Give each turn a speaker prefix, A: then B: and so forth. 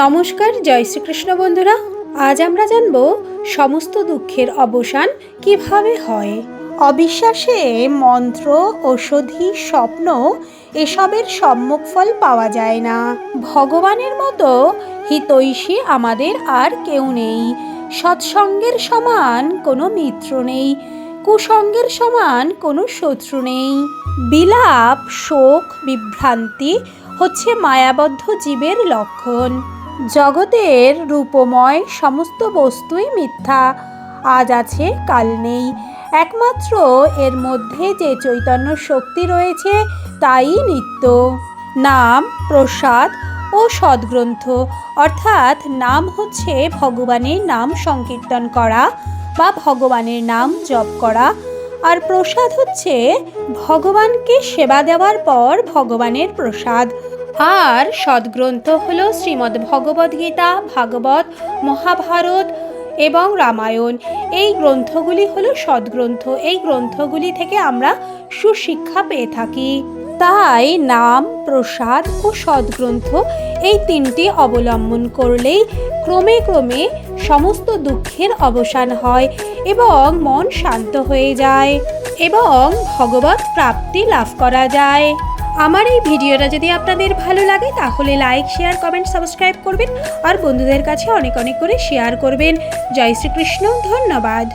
A: নমস্কার, জয় শ্রীকৃষ্ণ বন্ধুরা। আজ আমরা জানব সমস্ত দুঃখের অবসান কিভাবে হয়। অবিশ্বাসে মন্ত্র, ঔষধি, স্বপ্ন এসবের সম্মুখ ফল পাওয়া যায় না। ভগবানের মতো হিতৈষী আমাদের আর কেউ নেই। সৎসঙ্গের সমান কোনো মিত্র নেই, কুসঙ্গের সমান কোনো শত্রু নেই। বিলাপ, শোক, বিভ্রান্তি হচ্ছে মায়াবদ্ধ জীবের লক্ষণ। জগতের রূপময় সমস্ত বস্তুই মিথ্যা, আজ আছে কাল নেই। একমাত্র এর মধ্যে যে চৈতন্য শক্তি রয়েছে তাই নিত্য। নাম, প্রসাদ ও সদ্গ্রন্থ, অর্থাৎ নাম হচ্ছে ভগবানের নাম সংকীর্তন করা বা ভগবানের নাম জপ করা, আর প্রসাদ হচ্ছে ভগবানকে সেবা দেওয়ার পর ভগবানের প্রসাদ। আর সদ্গ্রন্থ হলো শ্রীমদ্ ভগবদ গীতা, ভাগবত, মহাভারত এবং রামায়ণ। এই গ্রন্থগুলি হলো সদ্গ্রন্থ। এই গ্রন্থগুলি থেকে আমরা সুশিক্ষা পেয়ে থাকি। তাই নাম, প্রসাদ ও সদ্গ্রন্থ এই তিনটি অবলম্বন করলেই ক্রমে ক্রমে সমস্ত দুঃখের অবসান হয় এবং মন শান্ত হয়ে যায় এবং ভগবত প্রাপ্তি লাভ করা যায়। আমার এই ভিডিওটা যদি আপনাদের ভালো লাগে তাহলে লাইক, শেয়ার, কমেন্ট, সাবস্ক্রাইব করবেন আর বন্ধুদের কাছে অনেক অনেক করে শেয়ার করবেন। জয় শ্রীকৃষ্ণ, ধন্যবাদ।